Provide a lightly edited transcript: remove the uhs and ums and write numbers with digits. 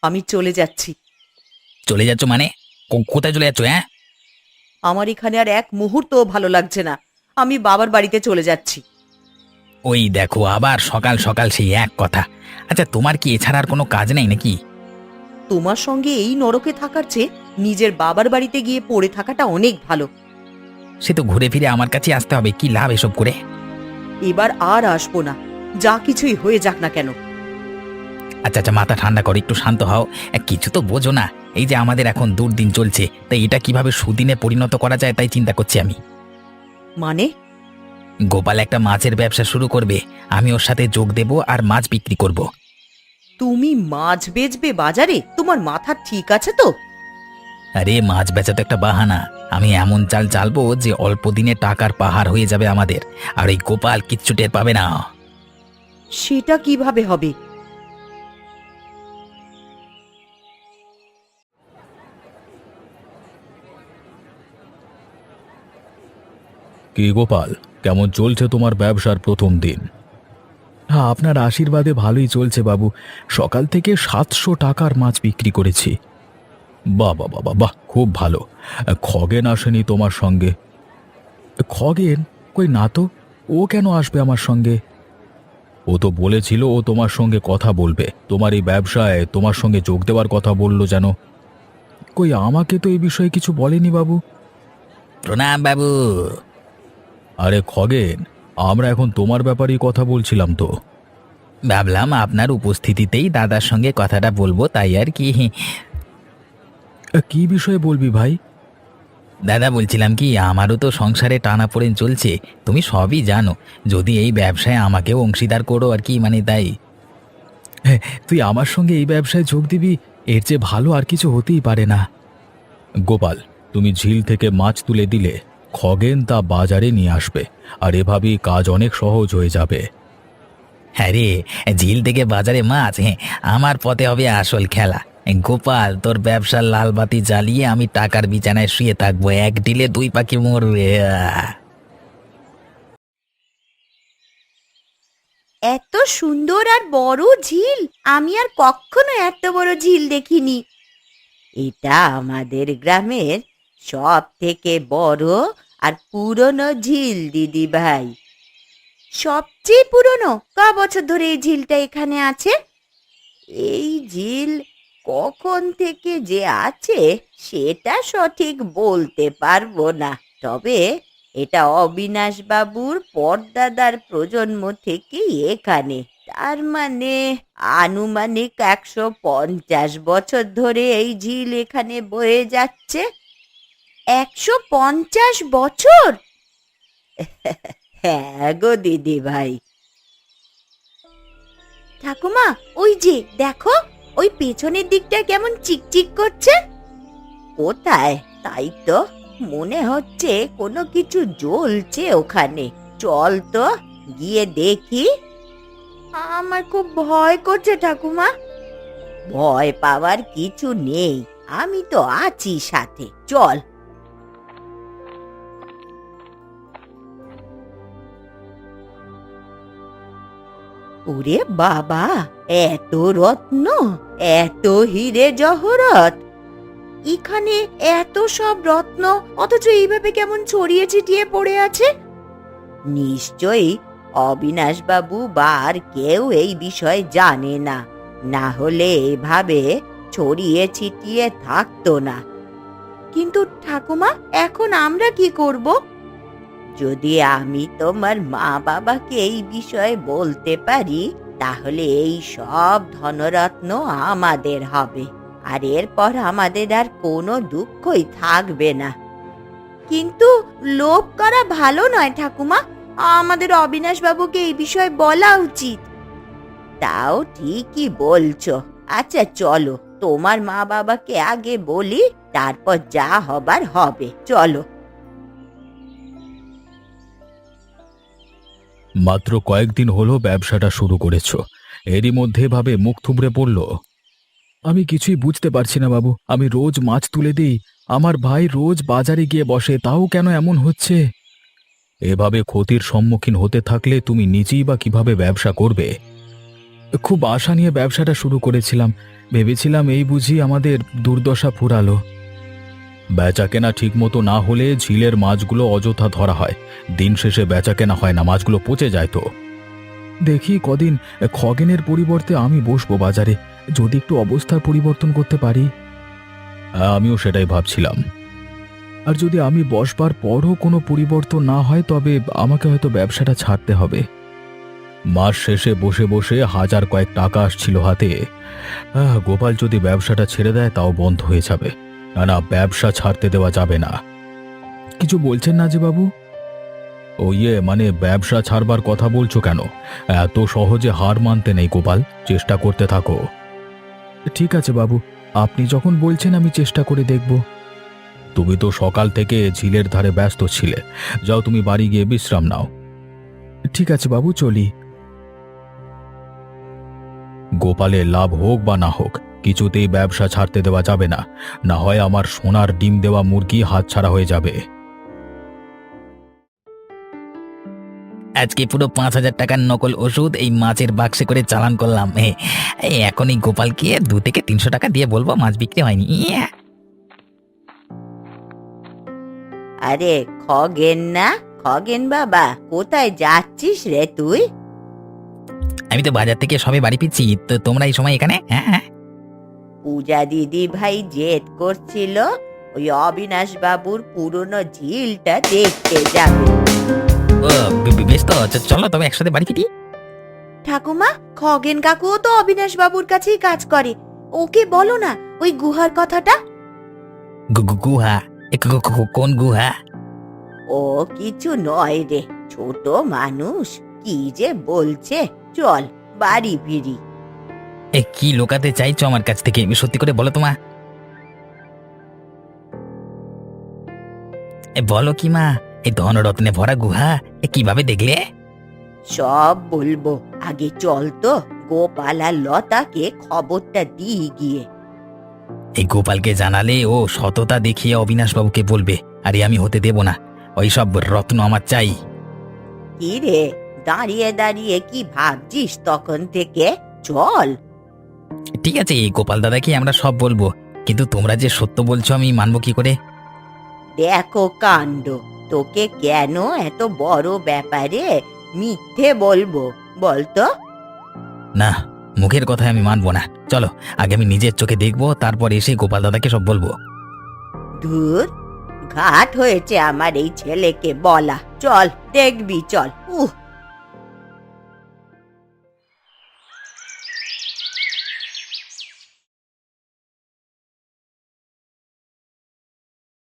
আমি চলে যাচ্ছি। চলে যাচ্ছ মানে? কোথায় চলে যাচ্ছ? হ্যাঁ, আমার এখানে আর এক মুহূর্তও ভালো লাগছে না। আমি বাবার বাড়িতে চলে যাচ্ছি। ওই দেখো আবার সকাল সকাল সেই এক কথা। আচ্ছা, তোমার কি এছাড়া আর কোনো কাজ নেই নাকি? তোমার সঙ্গে এই নরকে থাকার চেয়ে নিজের বাবার বাড়িতে গিয়ে পড়ে থাকাটা অনেক ভালো। সে তো ঘুরে ফিরে আমার কাছে আসতে হবে, কি লাভ এসব করে? এবার আর আসবো না, যা কিছুই হয়ে যাক না কেন। আচ্ছা আচ্ছা, মাথা ঠান্ডা করো, একটু শান্ত হও। কিছু তো বোঝো না। এই যে আমাদের এখন দুর্দিন চলছে, তাই এটা কিভাবে সুদিনে পরিণত করা যায় তাই চিন্তা করছি আমি। মানে? গোপাল একটা মাছের ব্যবসা শুরু করবে, আমি ওর সাথে যোগ দেব আর মাছ বিক্রি করব। তুমি মাছ বেচবে বাজারে? তোমার মাথা ঠিক আছে তো? আরে মাছ বেচা তো একটা বাহানা। আমি এমন চাল চালবো যে অল্প দিনে টাকার পাহাড় হয়ে যাবে আমাদের, আর এই গোপাল কিচ্ছু টের পাবে না। সেটা কিভাবে হবে? কি গোপাল, কেমন চলছে তোমার ব্যবসার প্রথম দিন? হ্যাঁ, আপনার আশীর্বাদে ভালোই চলছে বাবু। সকাল থেকে 700 টাকার মাছ বিক্রি করেছি। বাহ বাহ বাহ বাহ বাহ, খুব ভালো। খগেন আসেনি তোমার সঙ্গে? খগেন? কই না তো। ও কেন আসবে আমার সঙ্গে? ও তো বলেছিল ও তোমার সঙ্গে কথা বলবে, তোমার এই ব্যবসায় তোমার সঙ্গে যোগ দেওয়ার কথা বললো যেন। কই আমাকে তো এই বিষয়ে কিছু বলেনি বাবু। প্রণাম বাবু। আরে খগেন, আমরা এখন তোমার ব্যাপারেই কথা বলছিলাম তো। ভাবলাম আপনার উপস্থিতিতেই দাদার সঙ্গে কথাটা বলবো, তাই আর কি। কি বিষয়ে বলবি ভাই? দাদা বলছিলাম কি, আমারও তো সংসারে টানাপোড়েন চলছে, তুমি সবই জানো। যদি এই ব্যবসায় আমাকেও অংশীদার করো আর কি, মানে তাই। হ্যাঁ, তুই আমার সঙ্গে এই ব্যবসায় যোগ দিবি, এর চেয়ে ভালো আর কিছু হতেই পারে না। গোপাল, তুমি ঝিল থেকে মাছ তুলে দিলে খগেন তা বাজারে নিয়ে আসবে, আর এভাবেই কাজ অনেক সহজ হয়ে যাবে। হ্যাঁ রে, ঝিল থেকে বাজারে মাছ, হ্যাঁ, আমার পথে হবে আসল খেলা। গোপাল, তোর ব্যবসার লাল বাতি জ্বালিয়ে আমি টাকার বিছানায় শুয়ে থাকবো, এক ডিলে দুই পাখি মরবে। এত সুন্দর আর বড় ঝিল! আমি আর কখনো এত বড় ঝিল দেখিনি। এটা আমাদের গ্রামের সব থেকে বড় আর পুরনো ঝিল দিদি ভাই। সবচেয়ে পুরনো? ক বছর ধরে এই ঝিলটা এখানে আছে? এই ঝিল কখন থেকে যে আছে সেটা সঠিক বলতে পারবো না, তবে এটা অবিনাশ বাবুর পরদাদার প্রজন্ম থেকেই এখানে। তার মানে আনুমানিক 150 বছর ধরে এই ঝিল এখানে বয়ে যাচ্ছে। 150 বছর? হ্যাঁ গো দিদি ভাই। ঠাকুমা, ওই যে দেখো, ওই পেছনের দিকটা কেমন চিকচিক করছে। কোথায়? তাই তো মনে হচ্ছে কোনো কিছু জ্বলছে ওখানে। চল তো গিয়ে দেখি। আমার খুব ভয় করছে ঠাকুমা। ভয় পাওয়ার কিছু নেই, আমি তো আছি সাথে, চল। ওরে বাবা, এত রত্ন, এত হিরে জহরত! এখানে এত সব রত্ন, অথচ এইভাবে কেমন ছড়িয়ে ছিটিয়ে পড়ে আছে? নিশ্চয়ই অবিনাশ বাবু বা আর কেউ এই বিষয়ে জানে না, না হলে এভাবে ছড়িয়ে ছিটিয়ে থাকতো না। কিন্তু ঠাকুমা, এখন আমরা কি করব? যদি আমি তোমার মা বাবাকে এই বিষয়ে বলতে পারি, তাহলে এই সব ধনরত্ন আমাদের হবে, আর এরপর আমাদের আর কোনো দুঃখই থাকবে না। কিন্তু লোভ করা ভালো নয় ঠাকুমা, আমাদের অবিনাশ বাবুকে এই বিষয়ে বলা উচিত। তাও ঠিকই বলছো। আচ্ছা চলো, তোমার মা বাবাকে আগে বলি, তারপর যা হবার হবে, চলো। মাত্র কয়েকদিন হলো ব্যবসাটা শুরু করেছো, এরই মধ্যে এভাবে মুখ থুবড়ে পড়লো? আমি কিছুই বুঝতে পারছি না বাবু। আমি রোজ মাছ তুলে দিই, আমার ভাই রোজ বাজারে গিয়ে বসে, তাও কেন এমন হচ্ছে? এভাবে ক্ষতির সম্মুখীন হতে থাকলে তুমি নিজেই বা কিভাবে ব্যবসা করবে? খুব আশা নিয়ে ব্যবসাটা শুরু করেছিলাম, ভেবেছিলাম এই বুঝি আমাদের দুর্দশা ফুরালো। বেচাকেনা ঠিক মতো না হলে ঝিলের মাছগুলো অযথা ধরা হয়, দিন শেষে বেচাকেনা হয় না, মাছগুলো পচে যায়। তো দেখি কদিন খগেনের পরিবর্তে আমি বসবো বাজারে, যদি একটু অবস্থার পরিবর্তন করতে পারি। আমিও সেটাই ভাবছিলাম। আর যদি আমি বসবার পরও কোনো পরিবর্তন না হয় তবে আমাকে হয়তো ব্যবসাটা ছাড়তে হবে। মাস শেষে বসে বসে হাজার কয়েক টাকা আসছিল হাতে। গোপাল যদি ব্যবসাটা ছেড়ে দেয় তাও বন্ধ হয়ে যাবে। না না, ব্যবসা ছাড়তে দেওয়া যাবে না। কিছু বলছেন না যে বাবু? ও মানে ব্যবসা ছাড়বার কথা বলছো কেন? এত সহজে হার মানতে নেই গোপাল, চেষ্টা করতে থাকো। ঠিক আছে বাবু, আপনি যখন বলছেন আমি চেষ্টা করে দেখব। তুমি তো সকাল থেকে ঝিলের ধারে ব্যস্ত ছিলে, যাও তুমি বাড়ি গিয়ে বিশ্রাম নাও। ঠিক আছে বাবু, চলি। গোপালের লাভ হোক বা না হোক, কিছুতেই ব্যবসা ছাড়তে দেওয়া যাবে না, না হয় আমার সোনার ডিম দেওয়া মুরগি হাতছাড়া হয়ে যাবে। আজকে পুরো 5,000 টাকার নকল ওষুধ এই মাছের বাক্সে করে চালান করলাম। এখন এই গোপালকে 2 থেকে 300 টাকা দিয়ে বলবো মাছ বিক্রি হয়নি। আরে খগেন না, খগেন বাবা, কোথায় যাচ্ছিস রে তুই? আমি তো বাজার থেকে সবে বাড়ি ফিরছি, তো তোমরা এই সময় এখানে? হ্যাঁ। পূজা দিদি ভাই জেদ করছিল ওই অবিনাশ বাবুর পুরনো ঝিলটা দেখতে যাবে। ও বেশ, তো চলো তবে একসাথে বাড়ি ফিরি। ঠাকুমা, খগেন কাকুও তো অবিনাশ বাবুর কাছেই কাজ করে, ওকে বলো না ওই গুহার কথাটা। গুহা? কোন গুহা? ও কিছু নয় রে, ছোট মানুষ কি যে বলছে, চল বাড়ি ফিরি। কি লোকাতে চাইছো আমার কাছ থেকে, সত্যি করে বলো তোমা। বলো কি মা, এই ধনরত্নে ভরা গুহা কিভাবে দেখলে? সব বলবো, আগে চল তো গোপাল আর লতাকে খবরটা দিয়ে গিয়ে। এই গোপালকে জানালে ও সততা দেখিয়ে অবিনাশ বাবুকে বলবে, আরে আমি হতে দেব না, ওই সব রত্ন আমার চাই। কি রে, দাঁড়িয়ে দাঁড়িয়ে কি ভাবছিস তখন থেকে? চল। ঠিক আছে, এই গোপাল দাদাকে আমরা সব বলবো, কিন্তু তোমরা যে সত্য বলছো আমি মানবো কি করে? দেখো কাণ্ড, তোকে কেন এত বড় ব্যাপারে মিথ্যে বলবো বলতো? না, মুখের কথায় আমি মানবো না। চলো আগে আমি নিজের চোখে দেখবো, তারপর এসে গোপাল দাদাকে সব বলবো। ধুর, ঘাট হয়েছে আমার এই ছেলেকে বলা। চল দেখবি, চল।